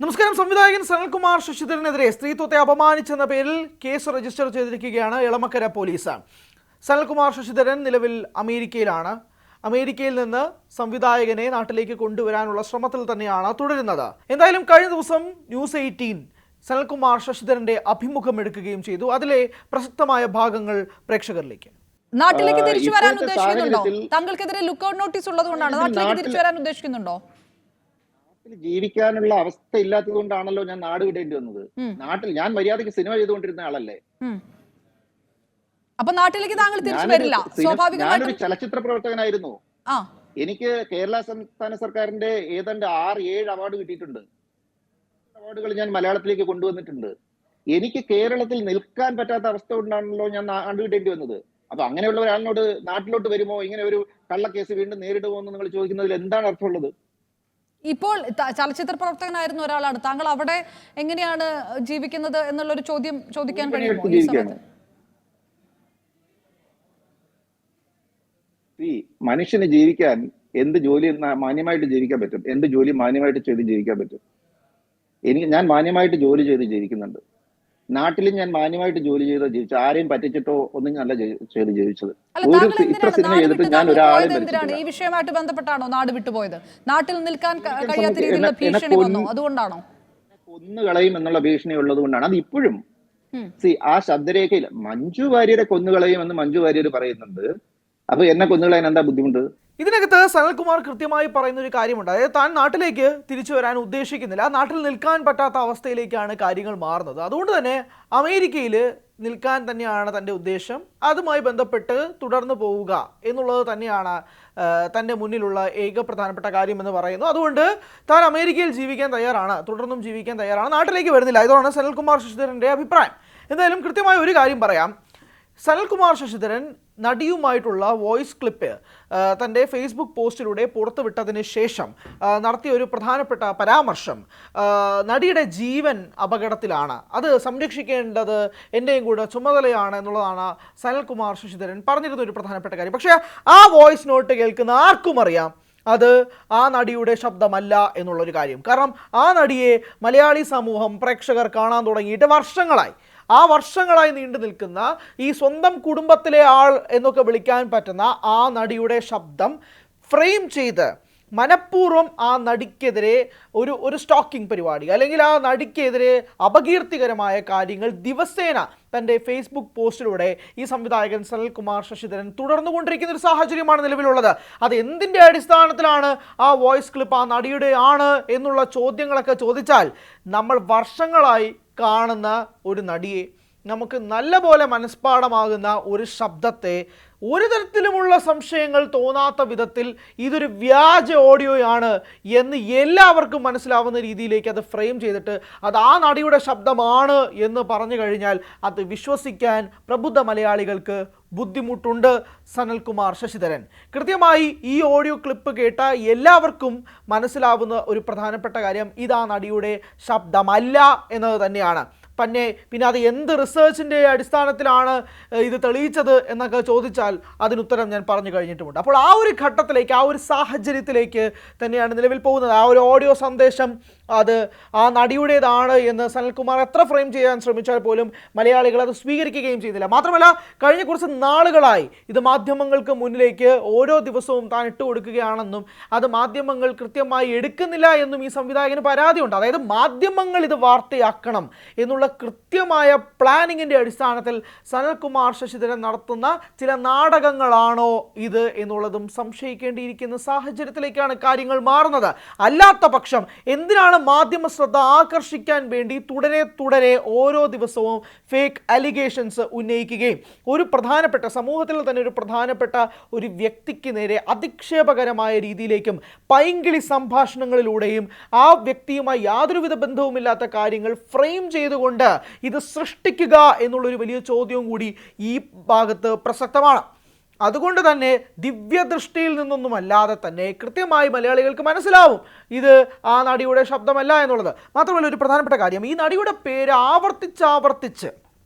നമസ്കാരം. സംവിധായകൻ സനൽകുമാർ ശശിധരനെതിരെ സ്ത്രീത്വത്തെ അപമാനിച്ചെന്ന പേരിൽ കേസ് രജിസ്റ്റർ ചെയ്തിരിക്കുകയാണ് എളമക്കര പോലീസ്. സനൽകുമാർ ശശിധരൻ നിലവിൽ അമേരിക്കയിലാണ്. അമേരിക്കയിൽ നിന്ന് സംവിധായകനെ നാട്ടിലേക്ക് കൊണ്ടുവരാനുള്ള ശ്രമത്തിൽ തന്നെയാണ് തുടരുന്നത്. എന്തായാലും കഴിഞ്ഞ ദിവസം ന്യൂസ് 18 സനൽകുമാർ ശശിധരന്റെ അഭിമുഖം എടുക്കുകയും ചെയ്തു. അതിലെ പ്രസക്തമായ ഭാഗങ്ങൾ പ്രേക്ഷകരിലേക്ക്. നാട്ടിലേക്ക് തിരിച്ചു വരാൻ ഉദ്ദേശിക്കുന്നുണ്ടോ? താങ്കൾക്കെതിരെ ലുക്കൌട്ട് നോട്ടീസ് ഉള്ളതുകൊണ്ടാണ് നാട്ടിലേക്ക് തിരിച്ചു വരാൻ ഉദ്ദേശിക്കുന്നുണ്ടോ? ജീവിക്കാനുള്ള അവസ്ഥ ഇല്ലാത്തത് കൊണ്ടാണല്ലോ ഞാൻ നാട് വിടേണ്ടി വന്നത്. നാട്ടിൽ ഞാൻ മര്യാദയ്ക്ക് സിനിമ ചെയ്തുകൊണ്ടിരുന്ന ആളല്ലേ. അപ്പൊ നാട്ടിലേക്ക് താങ്കൾ തിരിച്ചു വരില്ല? ഞാനൊരു ചലച്ചിത്ര പ്രവർത്തകനായിരുന്നു. എനിക്ക് കേരള സംസ്ഥാന സർക്കാരിന്റെ ഏതാണ്ട് 6-7 അവാർഡ് കിട്ടിയിട്ടുണ്ട്. അവാർഡുകൾ ഞാൻ മലയാളത്തിലേക്ക് കൊണ്ടുവന്നിട്ടുണ്ട്. എനിക്ക് കേരളത്തിൽ നിൽക്കാൻ പറ്റാത്ത അവസ്ഥ കൊണ്ടാണല്ലോ ഞാൻ നാട് വിടേണ്ടി വന്നത്. അപ്പൊ അങ്ങനെയുള്ള ഒരാളിനോട് നാട്ടിലോട്ട് വരുമോ, ഇങ്ങനെ ഒരു കള്ളക്കേസ് വീണ്ടും നേരിടുമോ എന്ന് നിങ്ങൾ ചോദിക്കുന്നതിൽ എന്താണ് അർത്ഥമുള്ളത്? ഇപ്പോൾ ചലച്ചിത്ര പ്രവർത്തകനായിരുന്ന ഒരാളാണ് താങ്കൾ. അവിടെ എങ്ങനെയാണ് ജീവിക്കുന്നത് എന്നുള്ളൊരു ചോദ്യം ചോദിക്കാൻ കഴിയുമോ? മനുഷ്യന് ജീവിക്കാൻ എന്ത് ജോലി മാന്യമായിട്ട് ജീവിക്കാൻ പറ്റും, എന്ത് ജോലി മാന്യമായിട്ട് ചെയ്ത് ജീവിക്കാൻ പറ്റും. ഞാൻ മാന്യമായിട്ട് ജോലി ചെയ്ത് ജീവിക്കുന്നുണ്ട്. നാട്ടിലും ഞാൻ മാന്യമായിട്ട് ജോലി ചെയ്തോ ജീവിച്ചു. ആരെയും പറ്റിച്ചിട്ടോ ഒന്നും നല്ല ചെയ്ത് ജീവിച്ചത്. ഇത്ര സിനിമ ചെയ്തിട്ട് ഞാൻ ഒരാളെ ഈ വിഷയമായിട്ട് ബന്ധപ്പെട്ടാണോ നാട് വിട്ടുപോയത്? നാട്ടിൽ നിൽക്കാൻ കഴിയാത്ത രീതിയിലുള്ള ഭീഷണി വന്നോ? അതുകൊണ്ടാണോ? കൊന്നുകളയും എന്നുള്ള ഭീഷണി ഉള്ളത് കൊണ്ടാണ്. അത് ഇപ്പോഴും ആ ശബ്ദരേഖയിൽ മഞ്ജു വാര്യരെ കൊന്നുകളയും എന്ന് മഞ്ജു വാര്യർ പറയുന്നുണ്ട്. അപ്പൊ എന്നെ കൊന്നുകളയാൻ എന്താ ബുദ്ധിമുട്ട്? ഇതിനകത്ത് സനൽകുമാർ കൃത്യമായി പറയുന്ന ഒരു കാര്യമുണ്ട്. അതായത് താൻ നാട്ടിലേക്ക് തിരിച്ചു വരാൻ ഉദ്ദേശിക്കുന്നില്ല. നാട്ടിൽ നിൽക്കാൻ പറ്റാത്ത അവസ്ഥയിലേക്കാണ് കാര്യങ്ങൾ മാറുന്നത്. അതുകൊണ്ട് തന്നെ അമേരിക്കയിൽ നിൽക്കാൻ തന്നെയാണ് തൻ്റെ ഉദ്ദേശം. അതുമായി ബന്ധപ്പെട്ട് തുടർന്നു പോവുക എന്നുള്ളത് തന്നെയാണ് തൻ്റെ മുന്നിലുള്ള ഏക പ്രധാനപ്പെട്ട കാര്യമെന്ന് പറയുന്നു. അതുകൊണ്ട് താൻ അമേരിക്കയിൽ ജീവിക്കാൻ തയ്യാറാണ്, തുടർന്നും ജീവിക്കാൻ തയ്യാറാണ്, നാട്ടിലേക്ക് വരുന്നില്ല. ഇതാണ് സനൽകുമാർ ശശിധരൻ്റെ അഭിപ്രായം. എന്തായാലും കൃത്യമായ ഒരു കാര്യം പറയാം. സനൽകുമാർ ശശിധരൻ നടിയുമായിട്ടുള്ള വോയിസ് ക്ലിപ്പ് തൻ്റെ ഫേസ്ബുക്ക് പോസ്റ്റിലൂടെ പുറത്തുവിട്ടതിന് ശേഷം നടത്തിയ ഒരു പ്രധാനപ്പെട്ട പരാമർശം, നടിയുടെ ജീവൻ അപകടത്തിലാണ്, അത് സംരക്ഷിക്കേണ്ടത് എൻ്റെയും കൂടെ ചുമതലയാണ് എന്നുള്ളതാണ് സനൽകുമാർ ശശിധരൻ പറഞ്ഞിരുന്ന ഒരു പ്രധാനപ്പെട്ട കാര്യം. പക്ഷേ ആ വോയിസ് നോട്ട് കേൾക്കുന്ന ആർക്കും അറിയാം അത് ആ നടിയുടെ ശബ്ദമല്ല എന്നുള്ളൊരു കാര്യം. കാരണം ആ നടിയെ മലയാളി സമൂഹം, പ്രേക്ഷകർ കാണാൻ തുടങ്ങിയിട്ട് വർഷങ്ങളായി. ആ വർഷങ്ങളായി നീണ്ടു നിൽക്കുന്ന ഈ സ്വന്തം കുടുംബത്തിലെ ആൾ എന്നൊക്കെ വിളിക്കാൻ പറ്റുന്ന ആ നടിയുടെ ശബ്ദം ഫ്രെയിം ചെയ്ത് മനഃപൂർവ്വം ആ നടിക്കെതിരെ ഒരു സ്റ്റോക്കിംഗ് പരിപാടി, അല്ലെങ്കിൽ ആ നടിക്കെതിരെ അപകീർത്തികരമായ കാര്യങ്ങൾ ദിവസേന തൻ്റെ ഫേസ്ബുക്ക് പോസ്റ്റിലൂടെ ഈ സംവിധായകൻ സനൽകുമാർ ശശിധരൻ തുടർന്നുകൊണ്ടിരിക്കുന്ന ഒരു സാഹചര്യമാണ് നിലവിലുള്ളത്. അത് എന്തിൻ്റെ അടിസ്ഥാനത്തിലാണ് ആ വോയിസ് ക്ലിപ്പ് ആ നടിയുടെ ആണ് എന്നുള്ള ചോദ്യങ്ങളൊക്കെ ചോദിച്ചാൽ, നമ്മൾ വർഷങ്ങളായി കാണുന്ന ഒരു നടിയെ, നമുക്ക് നല്ലപോലെ മനസ്പാഠമാകുന്ന ഒരു ശബ്ദത്തെ, ഒരു തരത്തിലുമുള്ള സംശയങ്ങൾ തോന്നാത്ത വിധത്തിൽ ഇതൊരു വ്യാജ ഓഡിയോയാണ് എന്ന് എല്ലാവർക്കും മനസ്സിലാവുന്ന രീതിയിലേക്ക് അത് ഫ്രെയിം ചെയ്തിട്ട് അത് ആ നടിയുടെ ശബ്ദമാണ് എന്ന് പറഞ്ഞു കഴിഞ്ഞാൽ അത് വിശ്വസിക്കാൻ പ്രബുദ്ധ മലയാളികൾക്ക് ബുദ്ധിമുട്ടുണ്ട്. സനൽകുമാർ ശശിധരൻ കൃത്യമായി ഈ ഓഡിയോ ക്ലിപ്പ് കേട്ട എല്ലാവർക്കും മനസ്സിലാവുന്ന ഒരു പ്രധാനപ്പെട്ട കാര്യം, ഇത് ആ നടിയുടെ ശബ്ദമല്ല എന്നത് തന്നെയാണ്. പിന്നെ അത് എന്ത് റിസർച്ചിൻ്റെ അടിസ്ഥാനത്തിലാണ് ഇത് തെളിയിച്ചത് എന്നൊക്കെ ചോദിച്ചാൽ അതിനുത്തരം ഞാൻ പറഞ്ഞു കഴിഞ്ഞിട്ടുമുണ്ട്. അപ്പോൾ ആ ഒരു ഘട്ടത്തിലേക്ക്, ആ ഒരു സാഹചര്യത്തിലേക്ക് തന്നെയാണ് നിലവിൽ പോകുന്നത്. ആ ഒരു ഓഡിയോ സന്ദേശം അത് ആ നടിയുടേതാണ് എന്ന് സനൽകുമാർ എത്ര ഫ്രെയിം ചെയ്യാൻ ശ്രമിച്ചാൽ പോലും മലയാളികൾ അത് സ്വീകരിക്കുകയും ചെയ്തില്ല. മാത്രമല്ല, കഴിഞ്ഞ കുറച്ച് നാളുകളായി ഇത് മാധ്യമങ്ങൾക്ക് മുന്നിലേക്ക് ഓരോ ദിവസവും താൻ ഇട്ടുകൊടുക്കുകയാണെന്നും അത് മാധ്യമങ്ങൾ കൃത്യമായി എടുക്കുന്നില്ല എന്നും ഈ സംവിധായകന് പരാതിയുണ്ട്. അതായത് മാധ്യമങ്ങൾ ഇത് വാർത്തയാക്കണം എന്നുള്ള കൃത്യമായ പ്ലാനിങ്ങിൻ്റെ അടിസ്ഥാനത്തിൽ സനൽകുമാർ ശശിധരൻ നടത്തുന്ന ചില നാടകങ്ങളാണോ ഇത് എന്നുള്ളതും സംശയിക്കേണ്ടിയിരിക്കുന്ന സാഹചര്യത്തിലേക്കാണ് കാര്യങ്ങൾ മാറുന്നത്. അല്ലാത്ത പക്ഷം എന്തിനാണ് മാധ്യമ ശ്രദ്ധ ആകർഷിക്കാൻ വേണ്ടി തുടരെ ഓരോ ദിവസവും ഫേക്ക് അലിഗേഷൻസ് ഉന്നയിക്കുകയും ഒരു പ്രധാനപ്പെട്ട സമൂഹത്തിൽ തന്നെ ഒരു പ്രധാനപ്പെട്ട ഒരു വ്യക്തിക്ക് നേരെ അധിക്ഷേപകരമായ രീതിയിലേക്കും പൈങ്കിളി സംഭാഷണങ്ങളിലൂടെയും ആ വ്യക്തിയുമായി യാതൊരുവിധ ബന്ധവുമില്ലാത്ത കാര്യങ്ങൾ ഫ്രെയിം ചെയ്തുകൊണ്ട് ഇത് സൃഷ്ടിക്കുക എന്നുള്ളൊരു വലിയ ചോദ്യവും കൂടി ഈ ഭാഗത്ത് പ്രസക്തമാണ്. അതുകൊണ്ട് തന്നെ ദിവ്യദൃഷ്ടിയിൽ നിന്നൊന്നുമല്ലാതെ തന്നെ കൃത്യമായി മലയാളികൾക്ക് മനസ്സിലാവും ഇത് ആ നടിയുടെ ശബ്ദമല്ല എന്നുള്ളത്. മാത്രമല്ല, ഒരു പ്രധാനപ്പെട്ട കാര്യം, ഈ നടിയുടെ പേര് ആവർത്തിച്ച്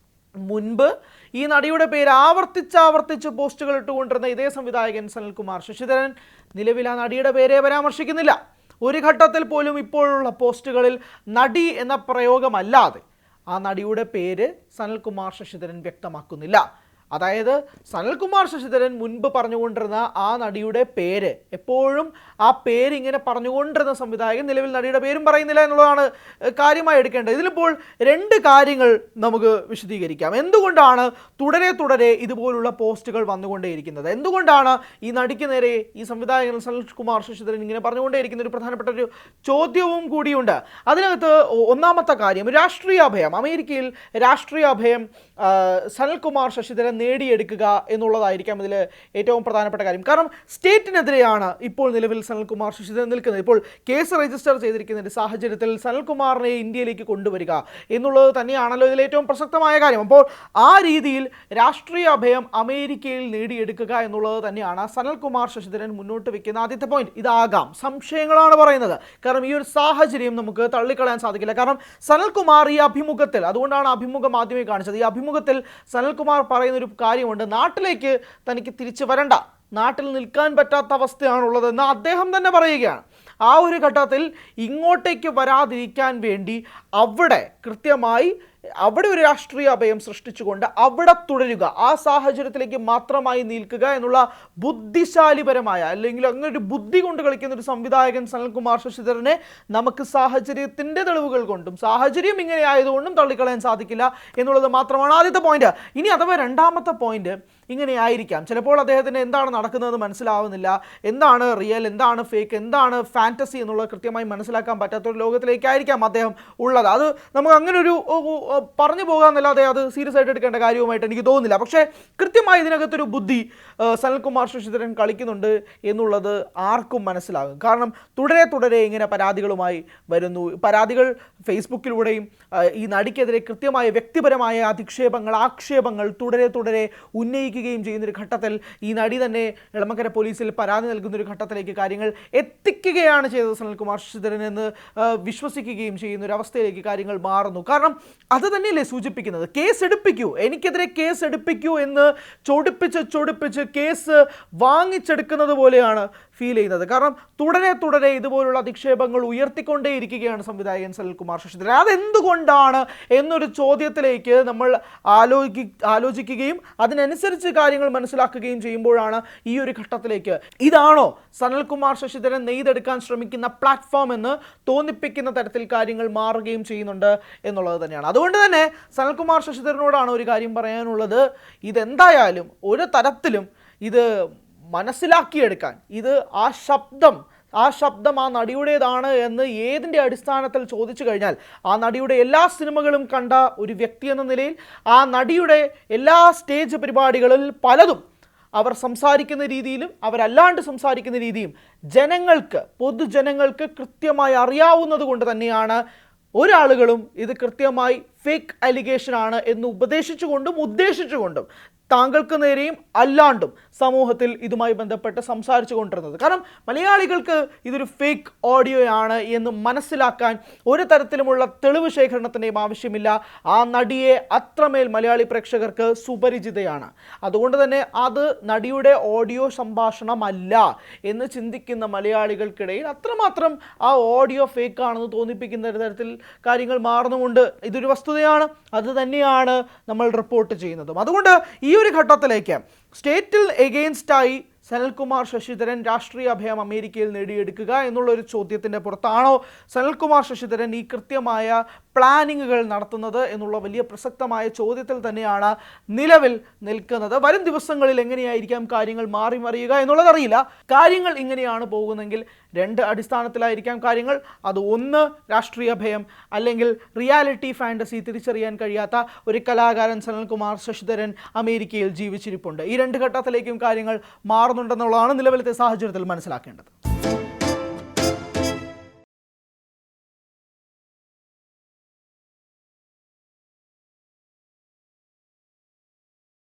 മുൻപ് ഈ നടിയുടെ പേര് ആവർത്തിച്ച് പോസ്റ്റുകൾ ഇട്ടുകൊണ്ടിരുന്ന ഇതേ സംവിധായകൻ സനൽകുമാർ ശശിധരൻ നിലവിൽ ആ നടിയുടെ പേരെ പരാമർശിക്കുന്നില്ല. ഒരു ഘട്ടത്തിൽ പോലും ഇപ്പോഴുള്ള പോസ്റ്റുകളിൽ നടി എന്ന പ്രയോഗമല്ലാതെ ആ നടിയുടെ പേര് സനൽകുമാർ ശശിധരൻ വ്യക്തമാക്കുന്നില്ല. അതായത് സനൽകുമാർ ശശിധരൻ മുൻപ് പറഞ്ഞുകൊണ്ടിരുന്ന ആ നടിയുടെ പേര് എപ്പോഴും ആ പേര് ഇങ്ങനെ പറഞ്ഞുകൊണ്ടിരുന്ന സംവിധായകൻ നിലവിൽ നടിയുടെ പേരും പറയുന്നില്ല എന്നുള്ളതാണ് കാര്യമായി എടുക്കേണ്ടത്. ഇതിലിപ്പോൾ രണ്ട് കാര്യങ്ങൾ നമുക്ക് വിശദീകരിക്കാം. എന്തുകൊണ്ടാണ് തുടരെ ഇതുപോലുള്ള പോസ്റ്റുകൾ വന്നുകൊണ്ടേയിരിക്കുന്നത്? എന്തുകൊണ്ടാണ് ഈ നടിക്ക് നേരെ ഈ സംവിധായകൻ സനൽകുമാർ ശശിധരൻ ഇങ്ങനെ പറഞ്ഞുകൊണ്ടേയിരിക്കുന്ന ഒരു പ്രധാനപ്പെട്ട ഒരു ചോദ്യവും കൂടിയുണ്ട്. അതിനകത്ത് ഒന്നാമത്തെ കാര്യം രാഷ്ട്രീയ അഭയം. അമേരിക്കയിൽ രാഷ്ട്രീയ അഭയം സനൽകുമാർ ശശിധരൻ നേടിയെടുക്കുക എന്നുള്ളതായിരിക്കാം ഇതിൽ ഏറ്റവും പ്രധാനപ്പെട്ട കാര്യം. കാരണം സ്റ്റേറ്റിനെതിരെയാണ് ഇപ്പോൾ നിലവിൽ സനൽകുമാർ ശശിധരൻ നിൽക്കുന്നത്. ഇപ്പോൾ കേസ് രജിസ്റ്റർ ചെയ്തിരിക്കുന്ന ഒരു സാഹചര്യത്തിൽ സനൽകുമാറിനെ ഇന്ത്യയിലേക്ക് കൊണ്ടുവരിക എന്നുള്ളത് തന്നെയാണല്ലോ ഇതിൽ ഏറ്റവും പ്രസക്തമായ കാര്യം. അപ്പോൾ ആ രീതിയിൽ രാഷ്ട്രീയ അഭയം അമേരിക്കയിൽ നേടിയെടുക്കുക എന്നുള്ളത് തന്നെയാണ് സനൽകുമാർ ശശിധരൻ മുന്നോട്ട് വെക്കുന്ന ആദ്യത്തെ പോയിന്റ്. ഇതാകാം, സംശയങ്ങളാണ് പറയുന്നത്. കാരണം ഈ ഒരു സാഹചര്യം നമുക്ക് തള്ളിക്കളയാൻ സാധിക്കില്ല. കാരണം സനൽകുമാർ ഈ അഭിമുഖത്തിൽ, അതുകൊണ്ടാണ് അഭിമുഖം ആദ്യമേ കാണിച്ചത്, ഈ അഭിമുഖത്തിൽ സനൽകുമാർ പറയുന്ന ഒരു കാര്യമുണ്ട്, നാട്ടിലേക്ക് തനിക്ക് തിരിച്ചു വരണ്ട, നാട്ടിൽ നിൽക്കാൻ പറ്റാത്ത അവസ്ഥയാണുള്ളതെന്ന് അദ്ദേഹം തന്നെ പറയുകയാണ്. ആ ഒരു ഘട്ടത്തിൽ ഇങ്ങോട്ടേക്ക് വരാതിരിക്കാൻ വേണ്ടി അവിടെ കൃത്യമായി അവിടെ ഒരു രാഷ്ട്രീയ അഭയം സൃഷ്ടിച്ചുകൊണ്ട് അവിടെ തുടരുക, ആ സാഹചര്യത്തിലേക്ക് മാത്രമായി നിൽക്കുക എന്നുള്ള ബുദ്ധിശാലിപരമായ അല്ലെങ്കിൽ അങ്ങനെ ഒരു ബുദ്ധി കൊണ്ട് കളിക്കുന്ന ഒരു സംവിധായകൻ സനൽകുമാർ ശശിധരനെ നമുക്ക് സാഹചര്യത്തിൻ്റെ തെളിവുകൾ കൊണ്ടും സാഹചര്യം ഇങ്ങനെ ആയതുകൊണ്ടും തള്ളിക്കളയാൻ സാധിക്കില്ല എന്നുള്ളത് മാത്രമാണ് ആദ്യത്തെ പോയിന്റ്. ഇനി അഥവാ രണ്ടാമത്തെ പോയിന്റ് ഇങ്ങനെ ആയിരിക്കാം, ചിലപ്പോൾ അദ്ദേഹത്തിന് എന്താണ് നടക്കുന്നതെന്ന് മനസ്സിലാവുന്നില്ല, എന്താണ് റിയൽ, എന്താണ് ഫേക്ക്, എന്താണ് ഫാൻറ്റസി എന്നുള്ളത് കൃത്യമായി മനസ്സിലാക്കാൻ പറ്റാത്തൊരു ലോകത്തിലേക്കായിരിക്കാം അദ്ദേഹം ഉള്ളത്. അത് നമുക്ക് അങ്ങനെ ഒരു പറഞ്ഞു പോകാമെന്നല്ലാതെ അത് സീരിയസ് ആയിട്ട് എടുക്കേണ്ട കാര്യവുമായിട്ട് എനിക്ക് തോന്നുന്നില്ല. പക്ഷേ കൃത്യമായി ഇതിനകത്തൊരു ബുദ്ധി സനൽകുമാർ ശശിധരൻ കളിക്കുന്നുണ്ട് എന്നുള്ളത് ആർക്കും മനസ്സിലാകും. കാരണം തുടരെ ഇങ്ങനെ പരാതികളുമായി വരുന്നു. പരാതികൾ ഫേസ്ബുക്കിലൂടെയും ഈ നടിക്കെതിരെ കൃത്യമായ വ്യക്തിപരമായ അധിക്ഷേപങ്ങൾ, ആക്ഷേപങ്ങൾ തുടരെ ഉന്നയിക്കുകയും ചെയ്യുന്നൊരു ഘട്ടത്തിൽ ഈ നടി തന്നെ എളമക്കര പോലീസിൽ പരാതി നൽകുന്നൊരു ഘട്ടത്തിലേക്ക് കാര്യങ്ങൾ എത്തിക്കുകയാണ് ചെയ്തത് സനൽകുമാർ ശശിധരൻ എന്ന് വിശ്വസിക്കുകയും ചെയ്യുന്ന ഒരു അവസ്ഥയിലേക്ക് കാര്യങ്ങൾ മാറുന്നു. കാരണം അത് തന്നെയല്ലേ സൂചിപ്പിക്കുന്നത്, കേസ് എടുപ്പിക്കൂ, എനിക്കെതിരെ കേസ് എടുപ്പിക്കൂ എന്ന് ചൊടിപ്പിച്ച് കേസ് വാങ്ങിച്ചെടുക്കുന്നത് പോലെയാണ് ഫീൽ ചെയ്യുന്നത്. കാരണം തുടരെ ഇതുപോലുള്ള അധിക്ഷേപങ്ങൾ ഉയർത്തിക്കൊണ്ടേയിരിക്കുകയാണ് സംവിധായകൻ സനൽകുമാർ ശശിധരൻ. അതെന്തുകൊണ്ടാണ് എന്നൊരു ചോദ്യത്തിലേക്ക് നമ്മൾ ആലോചിക്കുകയും അതിനനുസരിച്ച് കാര്യങ്ങൾ മനസ്സിലാക്കുകയും ചെയ്യുമ്പോഴാണ് ഈ ഒരു ഘട്ടത്തിലേക്ക് ഇതാണോ സനൽകുമാർ ശശിധരൻ നെയ്തെടുക്കാൻ ശ്രമിക്കുന്ന പ്ലാറ്റ്ഫോം എന്ന് തോന്നിപ്പിക്കുന്ന തരത്തിൽ കാര്യങ്ങൾ മാറുകയും ചെയ്യുന്നുണ്ട് എന്നുള്ളത് തന്നെയാണ്. അതുകൊണ്ട് തന്നെ സനൽകുമാർ ശശിധരനോടാണ് ഒരു കാര്യം പറയാനുള്ളത്, ഇതെന്തായാലും ഒരു തരത്തിലും ഇത് മനസ്സിലാക്കിയെടുക്കാൻ, ഇത് ആ ശബ്ദം ആ നടിയുടേതാണ് എന്ന് ഏതിൻ്റെ അടിസ്ഥാനത്തിൽ ചോദിച്ചു കഴിഞ്ഞാൽ, ആ നടിയുടെ എല്ലാ സിനിമകളും കണ്ട ഒരു വ്യക്തി എന്ന നിലയിൽ ആ നടിയുടെ എല്ലാ സ്റ്റേജ് പരിപാടികളിൽ പലതും അവർ സംസാരിക്കുന്ന രീതിയിലും അവരല്ലാണ്ട് സംസാരിക്കുന്ന രീതിയും പൊതുജനങ്ങൾക്ക് കൃത്യമായി അറിയാവുന്നത് കൊണ്ട് തന്നെയാണ് ഒരാളുകളും ഇത് കൃത്യമായി ഫേക്ക് അലിഗേഷനാണ് എന്ന് ഉദ്ദേശിച്ചുകൊണ്ടും താങ്കൾക്ക് നേരെയും അല്ലാണ്ടും സമൂഹത്തിൽ ഇതുമായി ബന്ധപ്പെട്ട് സംസാരിച്ചു കൊണ്ടിരുന്നത്. കാരണം മലയാളികൾക്ക് ഇതൊരു ഫേക്ക് ഓഡിയോയാണ് എന്ന് മനസ്സിലാക്കാൻ ഒരു തരത്തിലുമുള്ള തെളിവ് ശേഖരണത്തിൻ്റെയും ആവശ്യമില്ല. ആ നടിയെ അത്രമേൽ മലയാളി പ്രേക്ഷകർക്ക് സുപരിചിതയാണ്. അതുകൊണ്ട് തന്നെ അത് നടിയുടെ ഓഡിയോ സംഭാഷണമല്ല എന്ന് ചിന്തിക്കുന്ന മലയാളികൾക്കിടയിൽ അത്രമാത്രം ആ ഓഡിയോ ഫേക്ക് ആണെന്ന് തോന്നിപ്പിക്കുന്ന തരത്തിൽ കാര്യങ്ങൾ മാറുന്നുമുണ്ട്. ഇതൊരു വസ്തുതയാണ്, അത് തന്നെയാണ് നമ്മൾ റിപ്പോർട്ട് ചെയ്യുന്നതും. അതുകൊണ്ട് ഈ ഒരു ഘട്ടത്തിലേക്ക് സ്റ്റേറ്റിൽ എഗെയിൻസ്റ്റായി സനൽകുമാർ ശശിധരൻ രാഷ്ട്രീയ അഭയം അമേരിക്കയിൽ നേടിയെടുക്കുക എന്നുള്ളൊരു ചോദ്യത്തിൻ്റെ പുറത്താണോ സനൽകുമാർ ശശിധരൻ ഈ കൃത്യമായ പ്ലാനിങ്ങുകൾ നടത്തുന്നത് എന്നുള്ള വലിയ പ്രസക്തമായ ചോദ്യത്തിൽ തന്നെയാണ് നിലവിൽ നിൽക്കുന്നത്. വരും ദിവസങ്ങളിൽ എങ്ങനെയായിരിക്കാം കാര്യങ്ങൾ മാറി മറിയുക എന്നുള്ളതറിയില്ല. കാര്യങ്ങൾ ഇങ്ങനെയാണ് പോകുന്നതെങ്കിൽ രണ്ട് അടിസ്ഥാനത്തിലായിരിക്കാം കാര്യങ്ങൾ. അത് ഒന്ന് രാഷ്ട്രീയ ഭയം, അല്ലെങ്കിൽ റിയാലിറ്റി ഫാൻറ്റസി തിരിച്ചറിയാൻ കഴിയാത്ത ഒരു കലാകാരൻ സനൽകുമാർ ശശിധരൻ അമേരിക്കയിൽ ജീവിച്ചിരിപ്പുണ്ട്. ഈ രണ്ട് ഘട്ടത്തിലേക്കും കാര്യങ്ങൾ മാറുന്നുണ്ടെന്നുള്ളതാണ് നിലവിലത്തെ സാഹചര്യത്തിൽ മനസ്സിലാക്കേണ്ടത്.